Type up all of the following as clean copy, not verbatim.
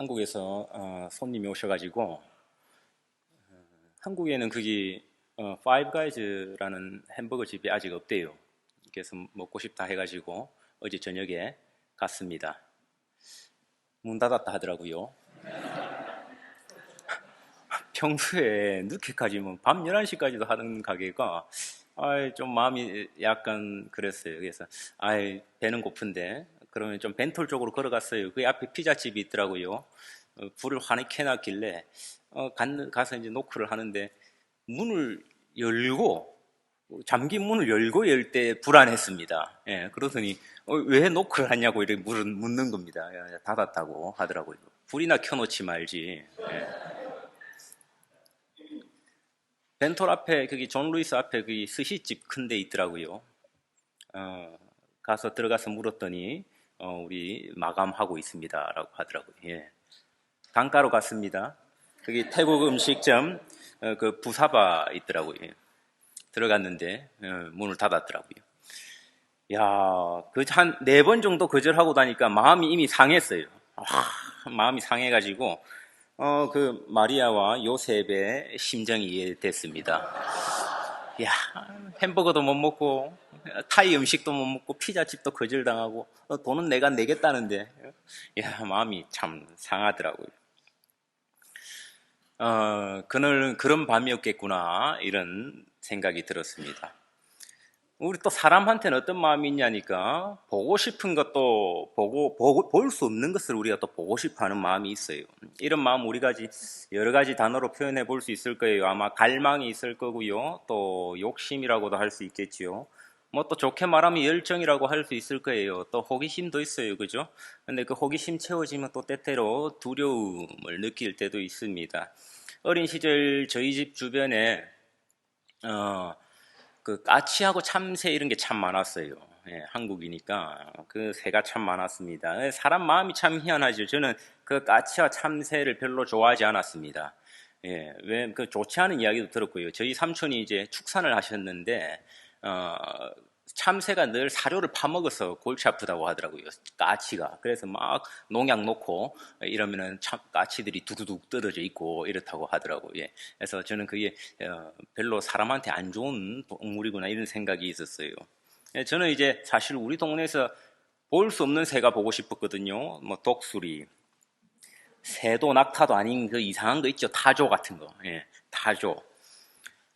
한국에서 손님이 오셔가지고 한국에는 그게 파이브 가이즈라는 햄버거 집이 아직 없대요. 그래서 먹고 싶다 해가지고 어제 저녁에 갔습니다. 문 닫았다 하더라고요. 평소에 늦게까지 밤 11시까지도 하는 가게가 좀 마음이 약간 그랬어요. 그래서 배는 고픈데 그러면 좀 벤톨 쪽으로 걸어갔어요. 그 앞에 피자집이 있더라고요. 불을 환하게 켜놨길래 가서 이제 노크를 하는데 문을 열고 잠긴 문을 열고 열 때 불안했습니다. 예, 그러더니 왜 노크를 하냐고 이렇게 묻는 겁니다. 닫았다고 하더라고요. 불이나 켜놓지 말지. 예. 벤톨 앞에 거기 존 루이스 앞에 그 스시집 큰 데 있더라고요. 가서 들어가서 물었더니 우리 마감하고 있습니다라고 하더라고요. 예. 강가로 갔습니다. 거기 태국 음식점 그 부사바 있더라고요. 예. 들어갔는데 문을 닫았더라고요. 야, 그 한 4번 정도 거절하고 나니까 마음이 이미 상했어요. 마음이 상해가지고 그 마리아와 요셉의 심정이 이해됐습니다. 야, 햄버거도 못 먹고 타이 음식도 못 먹고 피자집도 거절당하고 돈은 내가 내겠다는데 야, 마음이 참 상하더라고요. 그는 그런 밤이었겠구나 이런 생각이 들었습니다. 우리 또 사람한테는 어떤 마음이 있냐니까 보고 싶은 것도 볼 수 없는 것을 우리가 또 보고 싶어 하는 마음이 있어요. 이런 마음 우리가 여러 가지 단어로 표현해 볼 수 있을 거예요. 아마 갈망이 있을 거고요. 또 욕심이라고도 할 수 있겠지요. 뭐 또 좋게 말하면 열정이라고 할 수 있을 거예요. 또 호기심도 있어요. 그죠? 근데 그 호기심 채워지면 또 때때로 두려움을 느낄 때도 있습니다. 어린 시절 저희 집 주변에 그 까치하고 참새 이런 게 참 많았어요. 예, 한국이니까 그 새가 참 많았습니다. 예, 사람 마음이 참 희한하죠. 저는 그 까치와 참새를 별로 좋아하지 않았습니다. 예, 왜 그 좋지 않은 이야기도 들었고요. 저희 삼촌이 이제 축산을 하셨는데 참새가 늘 사료를 파먹어서 골치 아프다고 하더라고요. 까치가. 그래서 막 농약 놓고 이러면은 까치들이 두두둑 떨어져 있고 이렇다고 하더라고요. 예. 그래서 저는 그게 별로 사람한테 안 좋은 동물이구나 이런 생각이 있었어요. 예, 저는 이제 사실 우리 동네에서 볼 수 없는 새가 보고 싶었거든요. 뭐 독수리, 새도 낙타도 아닌 그 이상한 거 있죠. 타조 같은 거. 예, 타조.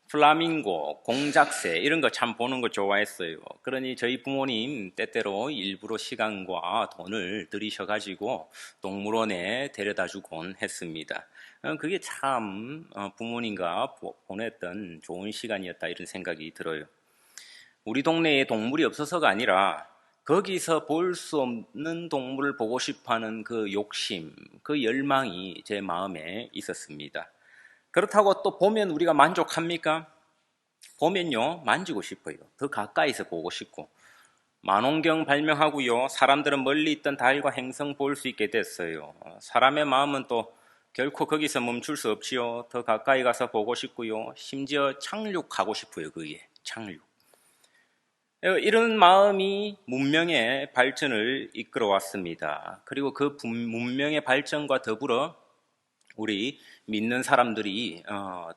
플라밍고, 공작새 이런 거 참 보는 거 좋아했어요. 그러니 저희 부모님 때때로 일부러 시간과 돈을 들이셔가지고 동물원에 데려다 주곤 했습니다. 그게 참 부모님과 보냈던 좋은 시간이었다 이런 생각이 들어요. 우리 동네에 동물이 없어서가 아니라 거기서 볼 수 없는 동물을 보고 싶어하는 그 욕심, 그 열망이 제 마음에 있었습니다. 그렇다고 또 보면 우리가 만족합니까? 보면요, 만지고 싶어요. 더 가까이서 보고 싶고. 만원경 발명하고요, 사람들은 멀리 있던 달과 행성 볼 수 있게 됐어요. 사람의 마음은 또 결코 거기서 멈출 수 없지요. 더 가까이 가서 보고 싶고요. 심지어 착륙하고 싶어요, 그게. 착륙. 이런 마음이 문명의 발전을 이끌어 왔습니다. 그리고 그 문명의 발전과 더불어 우리 믿는 사람들이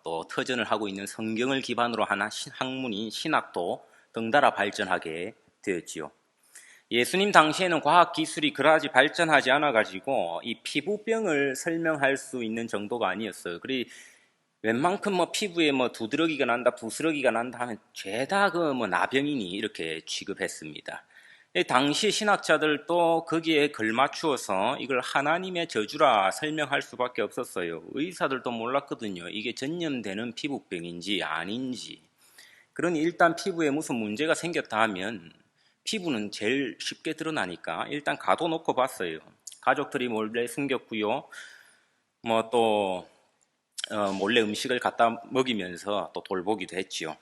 또 터전을 하고 있는 성경을 기반으로 한 학문인 신학도 덩달아 발전하게 되었지요. 예수님 당시에는 과학 기술이 그다지 발전하지 않아 가지고 이 피부병을 설명할 수 있는 정도가 아니었어요. 그리 웬만큼 피부에 두드러기가 난다, 부스러기가 난다 하면 죄다 그 나병이니 이렇게 취급했습니다. 당시 신학자들도 거기에 걸맞추어서 이걸 하나님의 저주라 설명할 수밖에 없었어요. 의사들도 몰랐거든요. 이게 전염되는 피부병인지 아닌지. 그러니 일단 피부에 무슨 문제가 생겼다 하면 피부는 제일 쉽게 드러나니까 일단 가둬놓고 봤어요. 가족들이 몰래 숨겼고요. 또 몰래 음식을 갖다 먹이면서 또 돌보기도 했지요.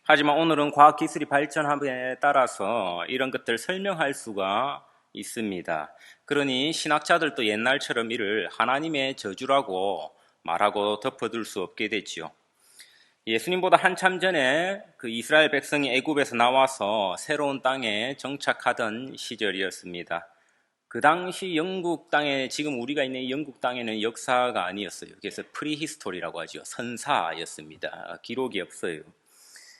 하지만 오늘은 과학기술이 발전함에 따라서 이런 것들을 설명할 수가 있습니다. 그러니 신학자들도 옛날처럼 이를 하나님의 저주라고 말하고 덮어둘 수 없게 됐지요. 예수님보다 한참 전에 그 이스라엘 백성이 애굽에서 나와서 새로운 땅에 정착하던 시절이었습니다. 그 당시 영국 땅에, 지금 우리가 있는 영국 땅에는 역사가 아니었어요. 그래서 프리히스토리라고 하죠. 선사였습니다. 기록이 없어요.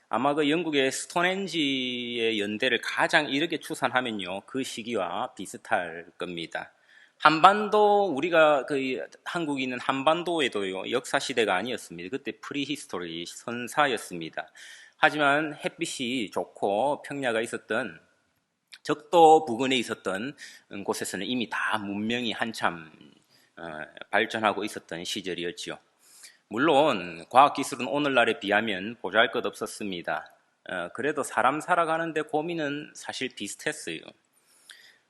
아마 그 영국의 스톤헨지의 연대를 가장 이르게 추산하면요, 그 시기와 비슷할 겁니다. 한반도, 우리가 그 한국에 있는 한반도에도요, 역사 시대가 아니었습니다. 그때 프리히스토리, 선사였습니다. 하지만 햇빛이 좋고 평야가 있었던 적도 부근에 있었던 곳에서는 이미 다 문명이 한참 발전하고 있었던 시절이었죠. 물론 과학기술은 오늘날에 비하면 보잘것없었습니다. 그래도 사람 살아가는데 고민은 사실 비슷했어요.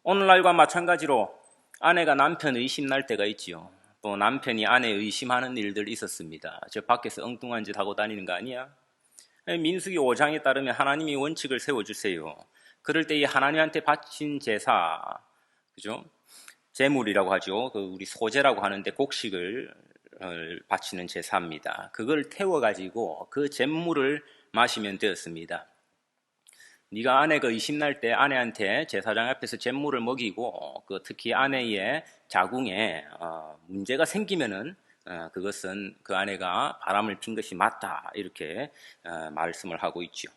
오늘날과 마찬가지로 아내가 남편 의심날 때가 있지요. 또 남편이 아내 의심하는 일들이 있었습니다. 저 밖에서 엉뚱한 짓 하고 다니는 거 아니야? 민수기 5장에 따르면 하나님이 원칙을 세워주세요. 그럴 때 이 하나님한테 바친 제사, 그죠? 제물이라고 하죠. 그 우리 소제라고 하는데 곡식을 바치는 제사입니다. 그걸 태워가지고 그 제물을 마시면 되었습니다. 네가 아내가 의심날 때 아내한테 제사장 앞에서 제물을 먹이고 그 특히 아내의 자궁에 문제가 생기면은 그것은 그 아내가 바람을 핀 것이 맞다, 이렇게 말씀을 하고 있죠.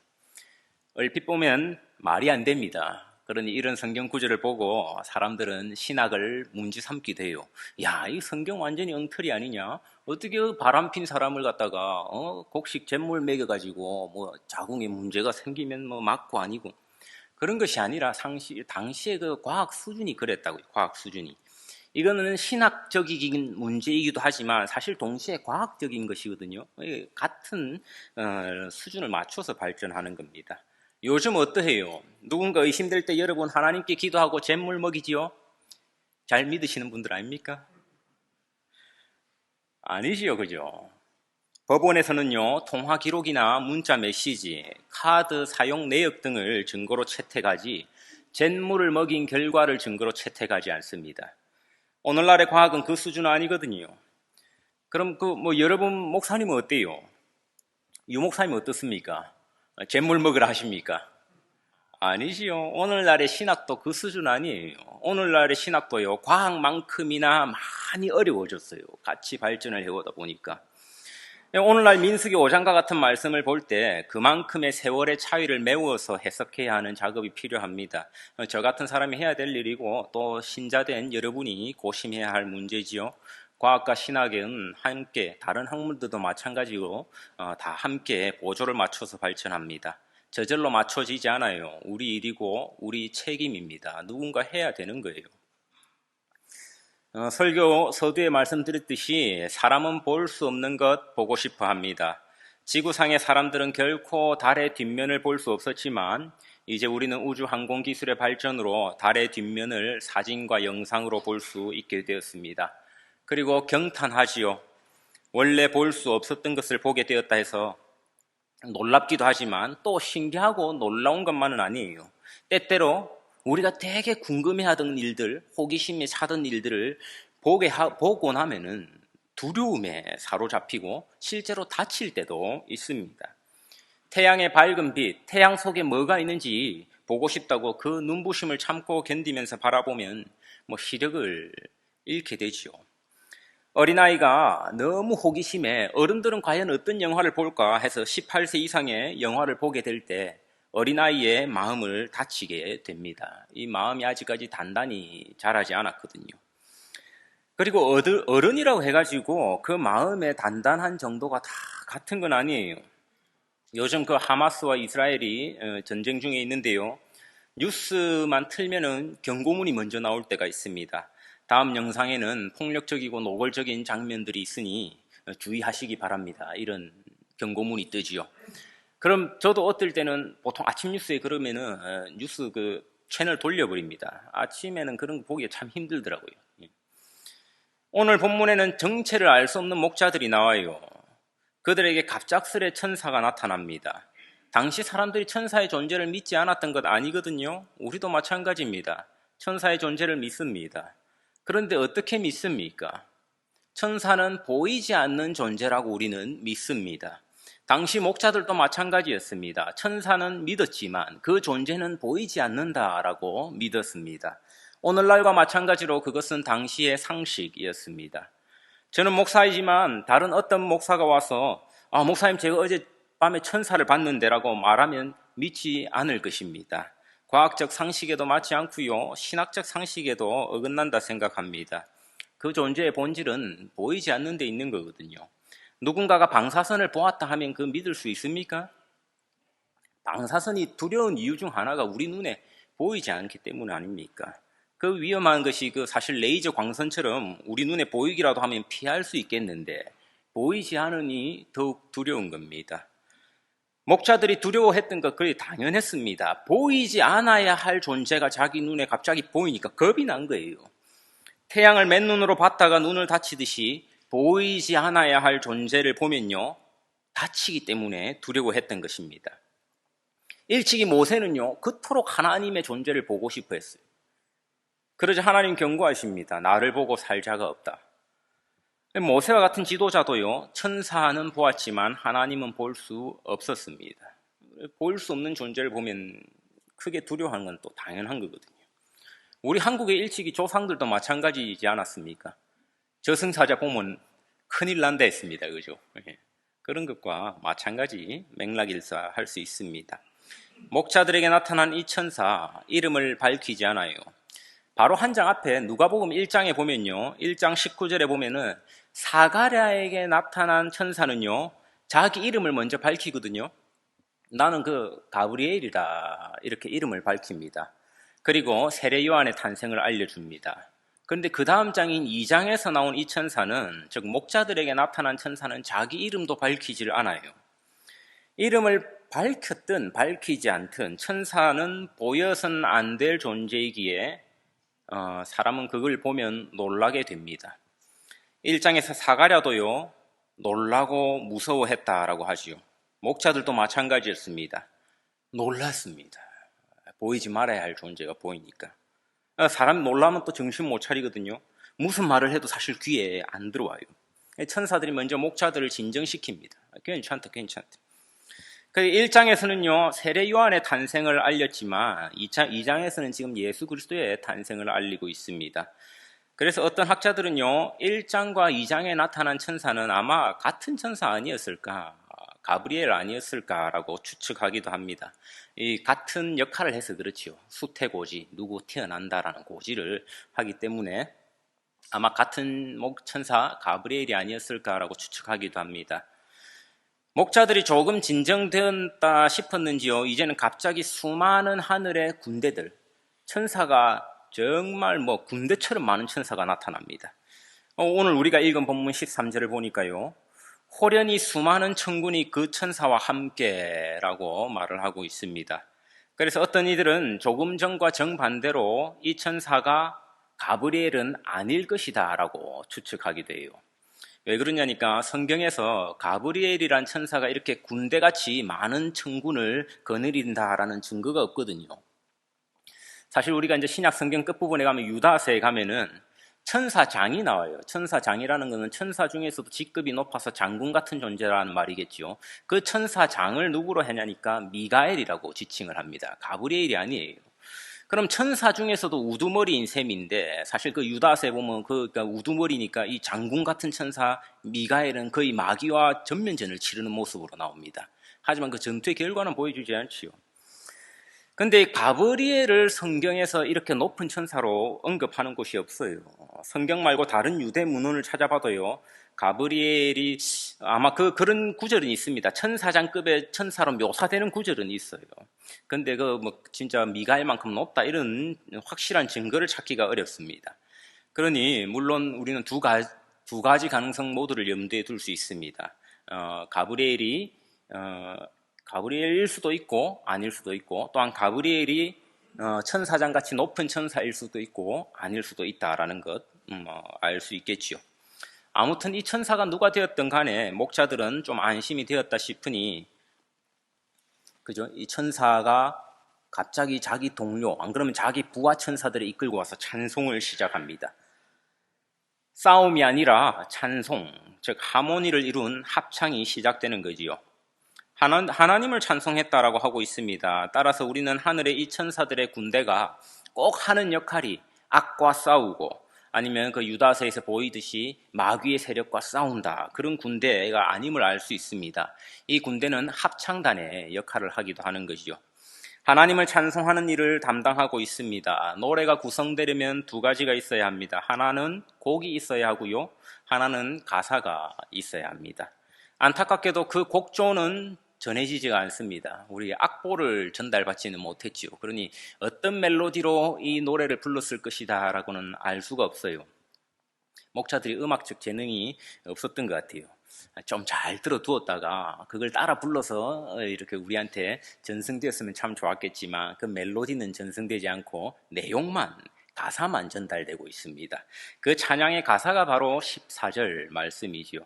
얼핏 보면 말이 안 됩니다. 그러니 이런 성경 구절을 보고 사람들은 신학을 문제 삼기도 해요. 야, 이 성경 완전히 엉터리 아니냐? 어떻게 바람핀 사람을 갖다가 곡식 잿물 먹여가지고 뭐 자궁에 문제가 생기면 뭐 맞고 아니고, 그런 것이 아니라 당시의 그 과학 수준이 그랬다고요. 과학 수준이. 이거는 신학적인 문제이기도 하지만 사실 동시에 과학적인 것이거든요. 같은 수준을 맞춰서 발전하는 겁니다. 요즘 어떠해요? 누군가 의심될 때 여러분 하나님께 기도하고 잿물 먹이지요? 잘 믿으시는 분들 아닙니까? 아니지요, 그죠? 법원에서는요, 통화 기록이나 문자 메시지, 카드 사용 내역 등을 증거로 채택하지 잿물을 먹인 결과를 증거로 채택하지 않습니다. 오늘날의 과학은 그 수준은 아니거든요. 그럼 여러분 목사님은 어때요? 유 목사님은 어떻습니까? 잿물 먹으라 하십니까? 아니지요. 오늘날의 신학도 그 수준 아니에요. 오늘날의 신학도요, 과학만큼이나 많이 어려워졌어요. 같이 발전을 해오다 보니까. 오늘날 민수기 5장과 같은 말씀을 볼 때 그만큼의 세월의 차이를 메워서 해석해야 하는 작업이 필요합니다. 저 같은 사람이 해야 될 일이고 또 신자된 여러분이 고심해야 할 문제지요. 과학과 신학은 함께, 다른 학문들도 마찬가지로 다 함께 보조를 맞춰서 발전합니다. 저절로 맞춰지지 않아요. 우리 일이고 우리 책임입니다. 누군가 해야 되는 거예요. 설교 서두에 말씀드렸듯이 사람은 볼 수 없는 것 보고 싶어 합니다. 지구상의 사람들은 결코 달의 뒷면을 볼 수 없었지만 이제 우리는 우주 항공 기술의 발전으로 달의 뒷면을 사진과 영상으로 볼 수 있게 되었습니다. 그리고 경탄하지요. 원래 볼 수 없었던 것을 보게 되었다 해서 놀랍기도 하지만 또 신기하고 놀라운 것만은 아니에요. 때때로 우리가 되게 궁금해하던 일들, 호기심에 차던 일들을 보고 나면은 두려움에 사로잡히고 실제로 다칠 때도 있습니다. 태양의 밝은 빛, 태양 속에 뭐가 있는지 보고 싶다고 그 눈부심을 참고 견디면서 바라보면 시력을 잃게 되지요. 어린아이가 너무 호기심에 어른들은 과연 어떤 영화를 볼까 해서 18세 이상의 영화를 보게 될 때 어린아이의 마음을 다치게 됩니다. 이 마음이 아직까지 단단히 자라지 않았거든요. 그리고 어른이라고 해가지고 그 마음의 단단한 정도가 다 같은 건 아니에요. 요즘 그 하마스와 이스라엘이 전쟁 중에 있는데요. 뉴스만 틀면은 경고문이 먼저 나올 때가 있습니다. 다음 영상에는 폭력적이고 노골적인 장면들이 있으니 주의하시기 바랍니다. 이런 경고문이 뜨지요. 그럼 저도 어떨 때는 보통 아침 뉴스에 그러면은 뉴스 그 채널 돌려버립니다. 아침에는 그런 거 보기가 참 힘들더라고요. 오늘 본문에는 정체를 알 수 없는 목자들이 나와요. 그들에게 갑작스레 천사가 나타납니다. 당시 사람들이 천사의 존재를 믿지 않았던 것 아니거든요. 우리도 마찬가지입니다. 천사의 존재를 믿습니다. 그런데 어떻게 믿습니까? 천사는 보이지 않는 존재라고 우리는 믿습니다. 당시 목자들도 마찬가지였습니다. 천사는 믿었지만 그 존재는 보이지 않는다라고 믿었습니다. 오늘날과 마찬가지로 그것은 당시의 상식이었습니다. 저는 목사이지만 다른 어떤 목사가 와서 목사님 제가 어젯밤에 천사를 봤는데라고 말하면 믿지 않을 것입니다. 과학적 상식에도 맞지 않고요. 신학적 상식에도 어긋난다 생각합니다. 그 존재의 본질은 보이지 않는 데 있는 거거든요. 누군가가 방사선을 보았다 하면 그 믿을 수 있습니까? 방사선이 두려운 이유 중 하나가 우리 눈에 보이지 않기 때문 아닙니까? 그 위험한 것이 사실 레이저 광선처럼 우리 눈에 보이기라도 하면 피할 수 있겠는데 보이지 않으니 더욱 두려운 겁니다. 목자들이 두려워했던 것 그게 당연했습니다. 보이지 않아야 할 존재가 자기 눈에 갑자기 보이니까 겁이 난 거예요. 태양을 맨눈으로 봤다가 눈을 다치듯이 보이지 않아야 할 존재를 보면요 다치기 때문에 두려워했던 것입니다. 일찍이 모세는요 그토록 하나님의 존재를 보고 싶어 했어요. 그러자 하나님 경고하십니다. 나를 보고 살 자가 없다. 모세와 같은 지도자도요 천사는 보았지만 하나님은 볼 수 없었습니다. 볼 수 없는 존재를 보면 크게 두려워하는 건 또 당연한 거거든요. 우리 한국의 일찍이 조상들도 마찬가지이지 않았습니까? 저승사자 보면 큰일 난다 했습니다. 그죠? 그런 것과 마찬가지 맥락일사할 수 있습니다. 목자들에게 나타난 이 천사 이름을 밝히지 않아요. 바로 한 장 앞에 누가복음 1장에 보면요 1장 19절에 보면은 사가랴에게 나타난 천사는요 자기 이름을 먼저 밝히거든요. 나는 그 가브리엘이다 이렇게 이름을 밝힙니다. 그리고 세례 요한의 탄생을 알려줍니다. 그런데 그 다음 장인 2장에서 나온 이 천사는 즉 목자들에게 나타난 천사는 자기 이름도 밝히질 않아요. 이름을 밝혔든 밝히지 않든 천사는 보여서는 안 될 존재이기에 사람은 그걸 보면 놀라게 됩니다. 1장에서 사가랴도요 놀라고 무서워했다라고 하지요. 목자들도 마찬가지였습니다. 놀랐습니다. 보이지 말아야 할 존재가 보이니까. 사람 놀라면 또 정신 못 차리거든요. 무슨 말을 해도 사실 귀에 안 들어와요. 천사들이 먼저 목자들을 진정시킵니다. 괜찮다. 1장에서는요 세례 요한의 탄생을 알렸지만 2장에서는 지금 예수 그리스도의 탄생을 알리고 있습니다. 그래서 어떤 학자들은요 1장과 2장에 나타난 천사는 아마 같은 천사 아니었을까, 가브리엘 아니었을까라고 추측하기도 합니다. 이 같은 역할을 해서 그렇지요. 수태고지, 누구 태어난다라는 고지를 하기 때문에 아마 같은 천사 가브리엘이 아니었을까라고 추측하기도 합니다. 목자들이 조금 진정되었다 싶었는지요 이제는 갑자기 수많은 하늘의 군대들, 천사가 정말 군대처럼 많은 천사가 나타납니다. 오늘 우리가 읽은 본문 13절을 보니까요 호련히 수많은 천군이 그 천사와 함께라고 말을 하고 있습니다. 그래서 어떤 이들은 조금 전과 정반대로 이 천사가 가브리엘은 아닐 것이다 라고 추측하기도 해요. 왜 그러냐니까 성경에서 가브리엘이란 천사가 이렇게 군대같이 많은 천군을 거느린다라는 증거가 없거든요. 사실 우리가 이제 신약 성경 끝부분에 가면 유다서에 가면은 천사장이 나와요. 천사장이라는 것은 천사 중에서도 직급이 높아서 장군 같은 존재라는 말이겠죠. 그 천사장을 누구로 하냐니까 미가엘이라고 지칭을 합니다. 가브리엘이 아니에요. 그럼 천사 중에서도 우두머리인 셈인데 사실 그 유다서에 보면 그러니까 우두머리니까 이 장군 같은 천사 미가엘은 거의 마귀와 전면전을 치르는 모습으로 나옵니다. 하지만 그 전투의 결과는 보여주지 않지요. 근데 가브리엘을 성경에서 이렇게 높은 천사로 언급하는 곳이 없어요. 성경 말고 다른 유대 문헌을 찾아봐도요 가브리엘이 아마 그런 구절은 있습니다. 천사장급의 천사로 묘사되는 구절은 있어요. 근데 진짜 미가엘만큼 높다 이런 확실한 증거를 찾기가 어렵습니다. 그러니 물론 우리는 두 가지 가능성 모두를 염두에 둘 수 있습니다. 가브리엘일 수도 있고 아닐 수도 있고, 또한 가브리엘이 천사장같이 높은 천사일 수도 있고 아닐 수도 있다라는 것 알 수 있겠지요. 아무튼 이 천사가 누가 되었든 간에 목자들은 좀 안심이 되었다 싶으니 그죠? 이 천사가 갑자기 자기 동료, 안 그러면 자기 부하 천사들을 이끌고 와서 찬송을 시작합니다. 싸움이 아니라 찬송, 즉 하모니를 이룬 합창이 시작되는 거지요. 하나님을 찬송했다라고 하고 있습니다. 따라서 우리는 하늘의 이 천사들의 군대가 꼭 하는 역할이 악과 싸우고 아니면 그 유다서에서 보이듯이 마귀의 세력과 싸운다. 그런 군대가 아님을 알 수 있습니다. 이 군대는 합창단의 역할을 하기도 하는 것이죠. 하나님을 찬송하는 일을 담당하고 있습니다. 노래가 구성되려면 두 가지가 있어야 합니다. 하나는 곡이 있어야 하고요. 하나는 가사가 있어야 합니다. 안타깝게도 그 곡조는 전해지지가 않습니다. 우리 악보를 전달받지는 못했지요. 그러니 어떤 멜로디로 이 노래를 불렀을 것이다 라고는 알 수가 없어요. 목사들이 음악적 재능이 없었던 것 같아요. 좀 잘 들어두었다가 그걸 따라 불러서 이렇게 우리한테 전승되었으면 참 좋았겠지만 그 멜로디는 전승되지 않고 내용만, 가사만 전달되고 있습니다. 그 찬양의 가사가 바로 14절 말씀이지요.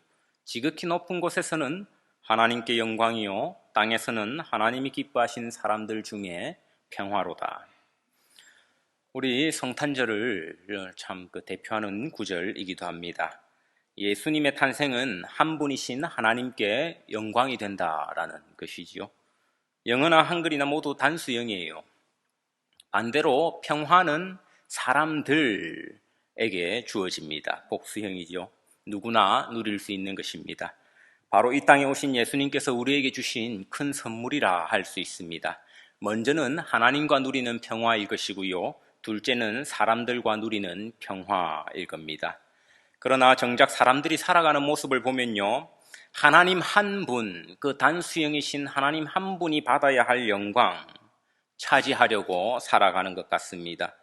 지극히 높은 곳에서는 하나님께 영광이요 땅에서는 하나님이 기뻐하신 사람들 중에 평화로다. 우리 성탄절을 참 대표하는 구절이기도 합니다. 예수님의 탄생은 한 분이신 하나님께 영광이 된다라는 것이지요. 영어나 한글이나 모두 단수형이에요. 반대로 평화는 사람들에게 주어집니다. 복수형이죠. 누구나 누릴 수 있는 것입니다. 바로 이 땅에 오신 예수님께서 우리에게 주신 큰 선물이라 할 수 있습니다. 먼저는 하나님과 누리는 평화일 것이고요. 둘째는 사람들과 누리는 평화일 겁니다. 그러나 정작 사람들이 살아가는 모습을 보면요. 하나님 한 분, 그 단수형이신 하나님 한 분이 받아야 할 영광 차지하려고 살아가는 것 같습니다.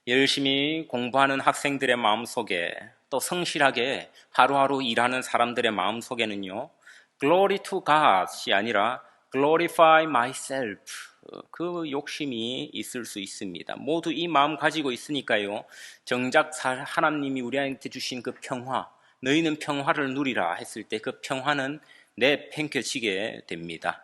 열심히 공부하는 학생들의 마음속에 또 성실하게 하루하루 일하는 사람들의 마음속에는요. Glory to God이 아니라 Glorify myself 그 욕심이 있을 수 있습니다. 모두 이 마음 가지고 있으니까요. 정작 하나님이 우리한테 주신 그 평화, 너희는 평화를 누리라 했을 때 그 평화는 내팽겨치게 됩니다.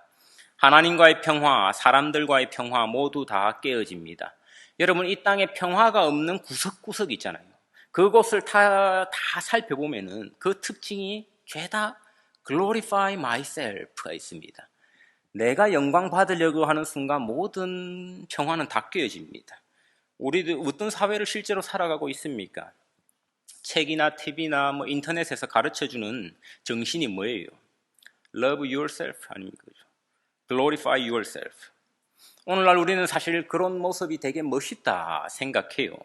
하나님과의 평화, 사람들과의 평화 모두 다 깨어집니다. 여러분 이 땅에 평화가 없는 구석구석 있잖아요. 그곳을 다 살펴보면은 그 특징이 죄다 glorify myself가 있습니다. 내가 영광 받으려고 하는 순간 모든 평화는 다 깨어집니다. 우리들 어떤 사회를 실제로 살아가고 있습니까? 책이나 TV나 인터넷에서 가르쳐주는 정신이 뭐예요? Love yourself 아닙니까? Glorify yourself. 오늘날 우리는 사실 그런 모습이 되게 멋있다 생각해요.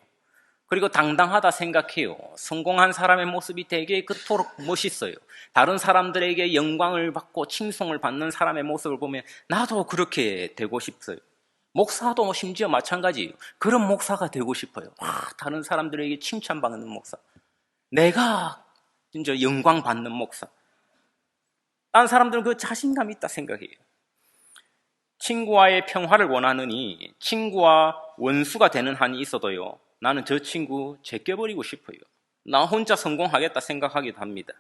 그리고 당당하다 생각해요. 성공한 사람의 모습이 되게 그토록 멋있어요. 다른 사람들에게 영광을 받고 칭송을 받는 사람의 모습을 보면 나도 그렇게 되고 싶어요. 목사도 심지어 마찬가지예요. 그런 목사가 되고 싶어요. 다른 사람들에게 칭찬받는 목사. 내가 진짜 영광 받는 목사. 다른 사람들은 그 자신감 있다 생각해요. 친구와의 평화를 원하느니 친구와 원수가 되는 한이 있어도요. 나는 저 친구 제껴버리고 싶어요. 나 혼자 성공하겠다 생각하기도 합니다.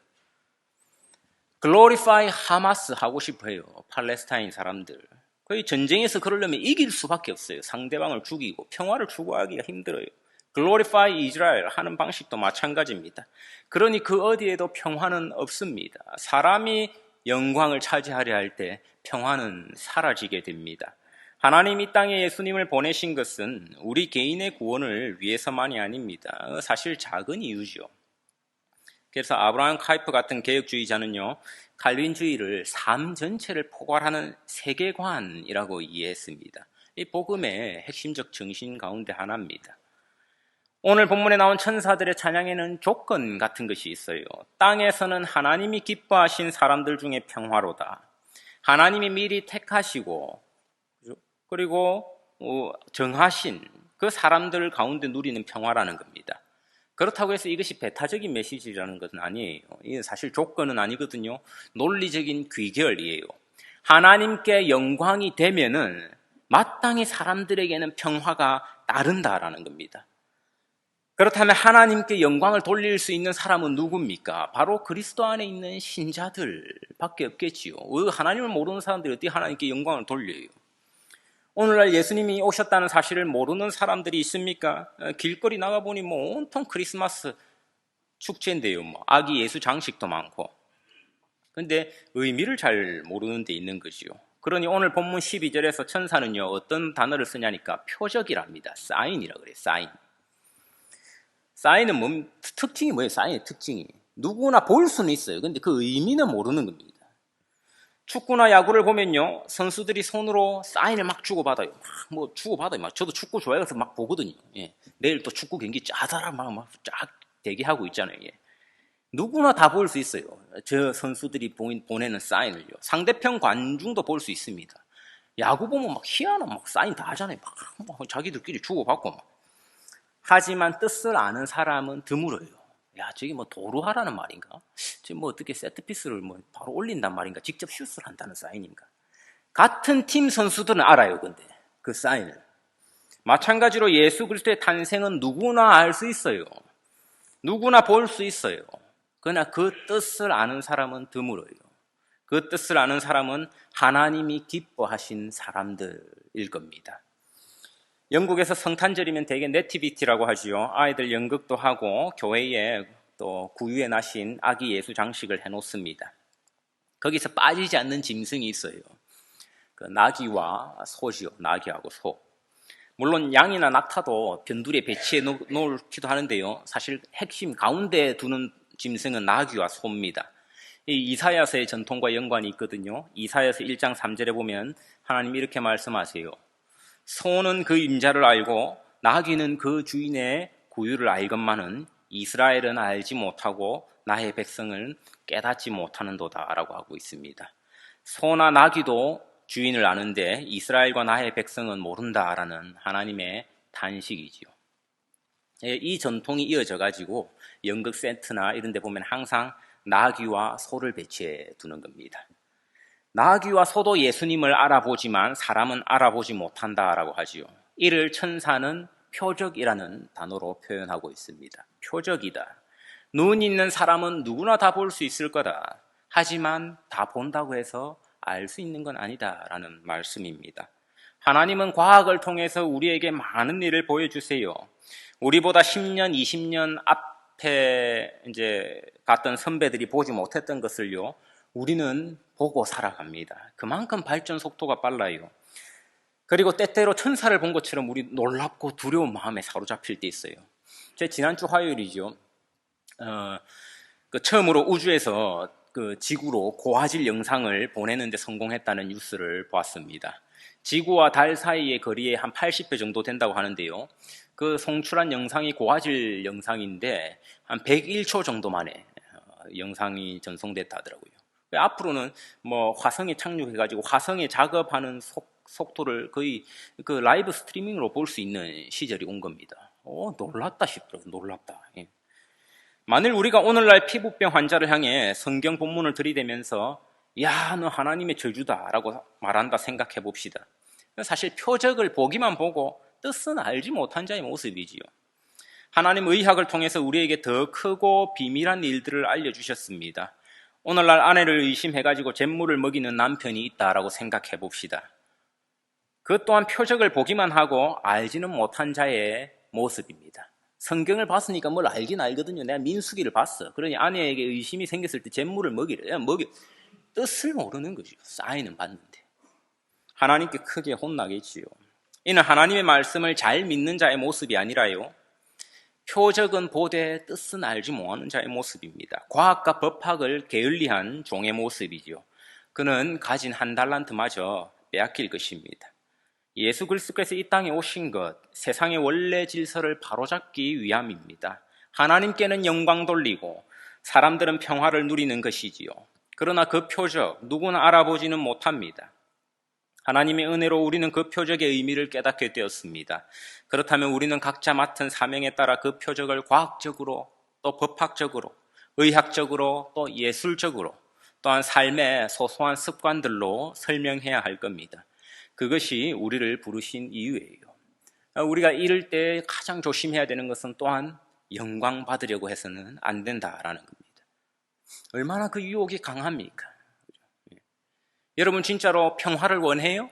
글로리파이 하마스 하고 싶어요. 팔레스타인 사람들. 거의 전쟁에서 그러려면 이길 수밖에 없어요. 상대방을 죽이고 평화를 추구하기가 힘들어요. 글로리파이 이스라엘 하는 방식도 마찬가지입니다. 그러니 그 어디에도 평화는 없습니다. 사람이 영광을 차지하려 할 때 평화는 사라지게 됩니다. 하나님 이 땅에 예수님을 보내신 것은 우리 개인의 구원을 위해서만이 아닙니다. 사실 작은 이유죠. 그래서 아브라함 카이프 같은 개혁주의자는요, 칼빈주의를 삶 전체를 포괄하는 세계관이라고 이해했습니다. 이 복음의 핵심적 정신 가운데 하나입니다. 오늘 본문에 나온 천사들의 찬양에는 조건 같은 것이 있어요. 땅에서는 하나님이 기뻐하신 사람들 중에 평화로다. 하나님이 미리 택하시고 그리고 정하신 그 사람들 가운데 누리는 평화라는 겁니다. 그렇다고 해서 이것이 배타적인 메시지라는 것은 아니에요. 이게 사실 조건은 아니거든요. 논리적인 귀결이에요. 하나님께 영광이 되면은 마땅히 사람들에게는 평화가 따른다라는 겁니다. 그렇다면 하나님께 영광을 돌릴 수 있는 사람은 누굽니까? 바로 그리스도 안에 있는 신자들밖에 없겠지요. 하나님을 모르는 사람들이 어떻게 하나님께 영광을 돌려요? 오늘날 예수님이 오셨다는 사실을 모르는 사람들이 있습니까? 길거리 나가보니 온통 크리스마스 축제인데요. 아기 예수 장식도 많고. 근데 의미를 잘 모르는 데 있는 거지요. 그러니 오늘 본문 12절에서 천사는요, 어떤 단어를 쓰냐니까 표적이랍니다. 사인이라 그래요, 사인. 사인은 특징이 뭐예요? 사인의 특징이. 누구나 볼 수는 있어요. 근데 그 의미는 모르는 겁니다. 축구나 야구를 보면요, 선수들이 손으로 사인을 막 주고받아요. 막 주고받아요. 저도 축구 좋아해서 막 보거든요. 예. 내일 또 축구 경기 짜다라 막 쫙 대기하고 있잖아요. 예. 누구나 다 볼 수 있어요. 저 선수들이 보내는 사인을요. 상대편 관중도 볼 수 있습니다. 야구 보면 막 희한한 막 사인 다 하잖아요. 막 자기들끼리 주고받고 막. 하지만 뜻을 아는 사람은 드물어요. 야, 저기 뭐 도루하라는 말인가? 지금 뭐 어떻게 세트피스를 뭐 바로 올린단 말인가? 직접 슛을 한다는 사인인가? 같은 팀 선수들은 알아요, 근데. 그 사인을. 마찬가지로 예수 그리스도의 탄생은 누구나 알 수 있어요. 누구나 볼 수 있어요. 그러나 그 뜻을 아는 사람은 드물어요. 그 뜻을 아는 사람은 하나님이 기뻐하신 사람들일 겁니다. 영국에서 성탄절이면 대개 네티비티라고 하지요. 아이들 연극도 하고 교회에 또 구유에 나신 아기 예수 장식을 해놓습니다. 거기서 빠지지 않는 짐승이 있어요. 그 나귀와 소지요. 나귀하고 소. 물론 양이나 낙타도 변두리에 배치해 놓기도 하는데요. 사실 핵심 가운데 두는 짐승은 나귀와 소입니다. 이 이사야서의 전통과 연관이 있거든요. 이사야서 1장 3절에 보면 하나님이 이렇게 말씀하세요. 소는 그 임자를 알고 나귀는 그 주인의 구유를 알건만은 이스라엘은 알지 못하고 나의 백성을 깨닫지 못하는도다 라고 하고 있습니다. 소나 나귀도 주인을 아는데 이스라엘과 나의 백성은 모른다라는 하나님의 탄식이지요. 이 전통이 이어져 가지고 연극 세트나 이런 데 보면 항상 나귀와 소를 배치해 두는 겁니다. 나귀와 소도 예수님을 알아보지만 사람은 알아보지 못한다라고 하지요. 이를 천사는 표적이라는 단어로 표현하고 있습니다. 표적이다. 눈 있는 사람은 누구나 다 볼 수 있을 거다. 하지만 다 본다고 해서 알 수 있는 건 아니다라는 말씀입니다. 하나님은 과학을 통해서 우리에게 많은 일을 보여주세요. 우리보다 10년, 20년 앞에 이제 갔던 선배들이 보지 못했던 것을요, 우리는 보고 살아갑니다. 그만큼 발전 속도가 빨라요. 그리고 때때로 천사를 본 것처럼 우리 놀랍고 두려운 마음에 사로잡힐 때 있어요. 제 지난주 화요일이죠. 처음으로 우주에서 그 지구로 고화질 영상을 보내는데 성공했다는 뉴스를 보았습니다. 지구와 달 사이의 거리에 한 80배 정도 된다고 하는데요. 그 송출한 영상이 고화질 영상인데 한 101초 정도 만에 영상이 전송됐다 하더라고요. 앞으로는 뭐 화성에 착륙해가지고 화성에 작업하는 속도를 거의 그 라이브 스트리밍으로 볼 수 있는 시절이 온 겁니다. 놀랍다 싶더라고요. 놀랍다. 예. 만일 우리가 오늘날 피부병 환자를 향해 성경 본문을 들이대면서 야, 너 하나님의 저주다 라고 말한다 생각해 봅시다. 사실 표적을 보기만 보고 뜻은 알지 못한 자의 모습이지요. 하나님 의학을 통해서 우리에게 더 크고 비밀한 일들을 알려주셨습니다. 오늘날 아내를 의심해가지고 잿물을 먹이는 남편이 있다라고 생각해 봅시다. 그 또한 표적을 보기만 하고 알지는 못한 자의 모습입니다. 성경을 봤으니까 뭘 알긴 알거든요. 내가 민수기를 봤어. 그러니 아내에게 의심이 생겼을 때 잿물을 먹이래. 뜻을 모르는 거죠. 사인은 봤는데. 하나님께 크게 혼나겠지요. 이는 하나님의 말씀을 잘 믿는 자의 모습이 아니라요. 표적은 보되 뜻은 알지 못하는 자의 모습입니다. 과학과 법학을 게을리한 종의 모습이지요. 그는 가진 한 달란트마저 빼앗길 것입니다. 예수 그리스도께서 이 땅에 오신 것, 세상의 원래 질서를 바로잡기 위함입니다. 하나님께는 영광 돌리고 사람들은 평화를 누리는 것이지요. 그러나 그 표적 누구나 알아보지는 못합니다. 하나님의 은혜로 우리는 그 표적의 의미를 깨닫게 되었습니다. 그렇다면 우리는 각자 맡은 사명에 따라 그 표적을 과학적으로 또 법학적으로 의학적으로 또 예술적으로 또한 삶의 소소한 습관들로 설명해야 할 겁니다. 그것이 우리를 부르신 이유예요. 우리가 이럴 때 가장 조심해야 되는 것은 또한 영광 받으려고 해서는 안 된다라는 겁니다. 얼마나 그 유혹이 강합니까? 여러분 진짜로 평화를 원해요?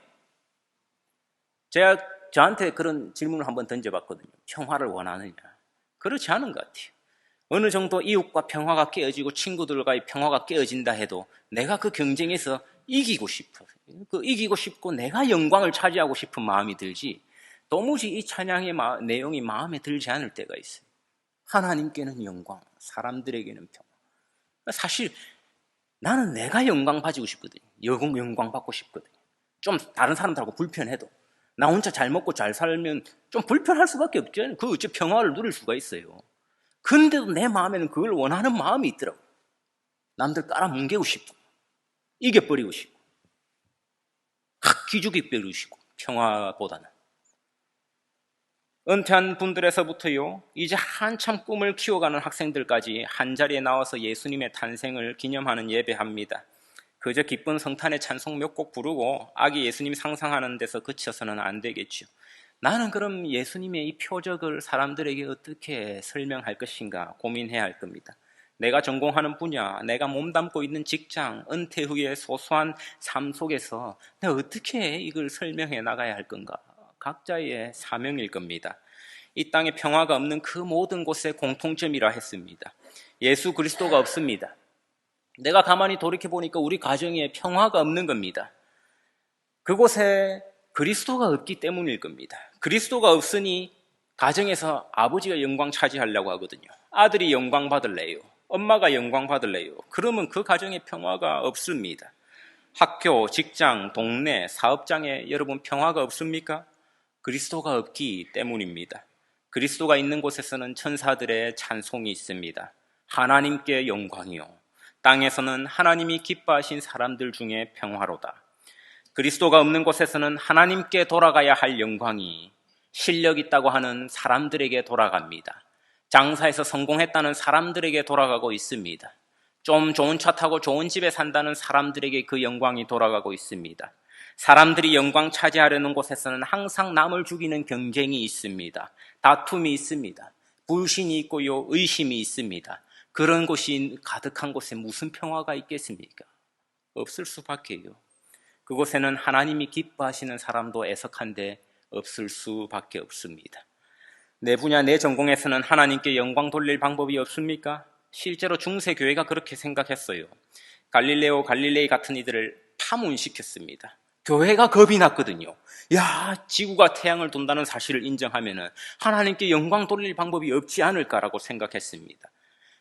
제가 저한테 그런 질문을 한번 던져봤거든요. 평화를 원하느냐? 그렇지 않은 것 같아요. 어느 정도 이웃과 평화가 깨어지고 친구들과의 평화가 깨어진다 해도 내가 그 경쟁에서 이기고 싶어. 이기고 싶고 내가 영광을 차지하고 싶은 마음이 들지 도무지 이 찬양의 내용이 마음에 들지 않을 때가 있어요. 하나님께는 영광, 사람들에게는 평화. 사실 나는 내가 영광 받고 싶거든요. 영광 받고 싶거든요. 좀 다른 사람들하고 불편해도 나 혼자 잘 먹고 잘 살면 좀 불편할 수밖에 없죠. 그 어째 평화를 누릴 수가 있어요. 근데도 내 마음에는 그걸 원하는 마음이 있더라고. 남들 깔아뭉개고 싶고 이겨버리고 싶고 기죽이 버리고 싶고 평화보다는. 은퇴한 분들에서부터요, 이제 한참 꿈을 키워가는 학생들까지 한자리에 나와서 예수님의 탄생을 기념하는 예배합니다. 그저 기쁜 성탄의 찬송 몇 곡 부르고 아기 예수님 상상하는 데서 그쳐서는 안 되겠죠. 나는 그럼 예수님의 이 표적을 사람들에게 어떻게 설명할 것인가 고민해야 할 겁니다. 내가 전공하는 분야, 내가 몸담고 있는 직장, 은퇴 후의 소소한 삶 속에서 내가 어떻게 이걸 설명해 나가야 할 건가? 각자의 사명일 겁니다. 이 땅에 평화가 없는 그 모든 곳의 공통점이라 했습니다. 예수 그리스도가 없습니다. 내가 가만히 돌이켜보니까 우리 가정에 평화가 없는 겁니다. 그곳에 그리스도가 없기 때문일 겁니다. 그리스도가 없으니 가정에서 아버지가 영광 차지하려고 하거든요. 아들이 영광 받을래요. 엄마가 영광 받을래요. 그러면 그 가정에 평화가 없습니다. 학교, 직장, 동네, 사업장에 여러분 평화가 없습니까? 그리스도가 없기 때문입니다. 그리스도가 있는 곳에서는 천사들의 찬송이 있습니다. 하나님께 영광이요. 땅에서는 하나님이 기뻐하신 사람들 중에 평화로다. 그리스도가 없는 곳에서는 하나님께 돌아가야 할 영광이 실력 있다고 하는 사람들에게 돌아갑니다. 장사에서 성공했다는 사람들에게 돌아가고 있습니다. 좀 좋은 차 타고 좋은 집에 산다는 사람들에게 그 영광이 돌아가고 있습니다. 사람들이 영광 차지하려는 곳에서는 항상 남을 죽이는 경쟁이 있습니다. 다툼이 있습니다. 불신이 있고요, 의심이 있습니다. 그런 곳이 가득한 곳에 무슨 평화가 있겠습니까? 없을 수밖에요. 그곳에는 하나님이 기뻐하시는 사람도 애석한데 없을 수밖에 없습니다. 내 분야, 내 전공에서는 하나님께 영광 돌릴 방법이 없습니까? 실제로 중세 교회가 그렇게 생각했어요. 갈릴레오, 갈릴레이 같은 이들을 파문시켰습니다. 교회가 겁이 났거든요. 야, 지구가 태양을 돈다는 사실을 인정하면은 하나님께 영광 돌릴 방법이 없지 않을까라고 생각했습니다.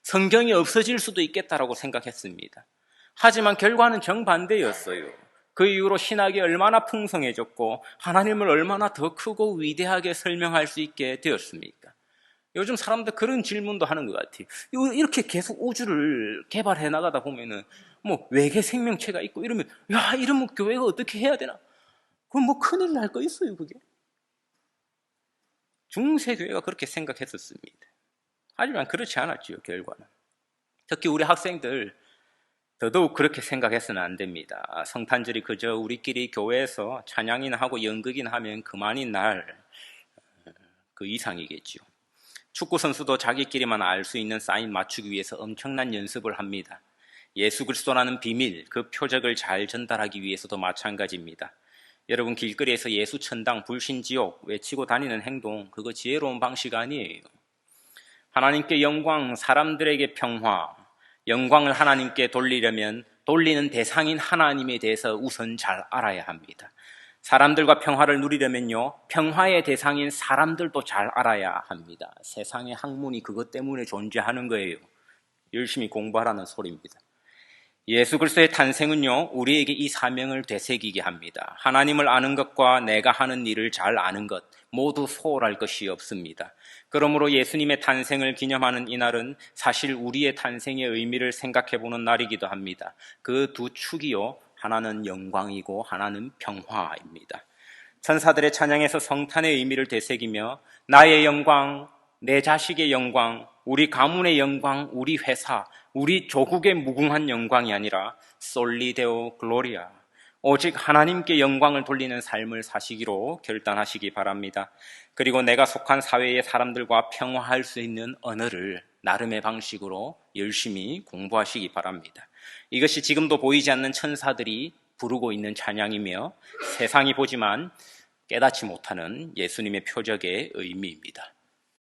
성경이 없어질 수도 있겠다라고 생각했습니다. 하지만 결과는 정반대였어요. 그 이후로 신학이 얼마나 풍성해졌고 하나님을 얼마나 더 크고 위대하게 설명할 수 있게 되었습니까? 요즘 사람들 그런 질문도 하는 것 같아요. 이렇게 계속 우주를 개발해 나가다 보면은 뭐 외계 생명체가 있고 이러면 이러면 교회가 어떻게 해야 되나? 그럼 뭐 큰일 날 거 있어요, 그게. 중세 교회가 그렇게 생각했었습니다. 하지만 그렇지 않았지요, 결과는. 특히 우리 학생들 더더욱 그렇게 생각해서는 안 됩니다. 성탄절이 그저 우리끼리 교회에서 찬양이나 하고 연극이나 하면 그만인 날, 그 이상이겠죠. 축구 선수도 자기끼리만 알 수 있는 사인 맞추기 위해서 엄청난 연습을 합니다. 예수 그리스도라는 비밀, 그 표적을 잘 전달하기 위해서도 마찬가지입니다. 여러분, 길거리에서 예수 천당, 불신 지옥 외치고 다니는 행동, 그거 지혜로운 방식 아니에요. 하나님께 영광, 사람들에게 평화, 영광을 하나님께 돌리려면 돌리는 대상인 하나님에 대해서 우선 잘 알아야 합니다. 사람들과 평화를 누리려면요, 평화의 대상인 사람들도 잘 알아야 합니다. 세상의 학문이 그것 때문에 존재하는 거예요. 열심히 공부하라는 소리입니다. 예수 그리스도의 탄생은요, 우리에게 이 사명을 되새기게 합니다. 하나님을 아는 것과 내가 하는 일을 잘 아는 것 모두 소홀할 것이 없습니다. 그러므로 예수님의 탄생을 기념하는 이날은 사실 우리의 탄생의 의미를 생각해보는 날이기도 합니다. 그 두 축이요, 하나는 영광이고 하나는 평화입니다. 천사들의 찬양에서 성탄의 의미를 되새기며 나의 영광, 내 자식의 영광, 우리 가문의 영광, 우리 회사, 우리 조국의 무궁한 영광이 아니라 솔리데오 글로리아, 오직 하나님께 영광을 돌리는 삶을 사시기로 결단하시기 바랍니다. 그리고 내가 속한 사회의 사람들과 평화할 수 있는 언어를 나름의 방식으로 열심히 공부하시기 바랍니다. 이것이 지금도 보이지 않는 천사들이 부르고 있는 찬양이며 세상이 보지만 깨닫지 못하는 예수님의 표적의 의미입니다.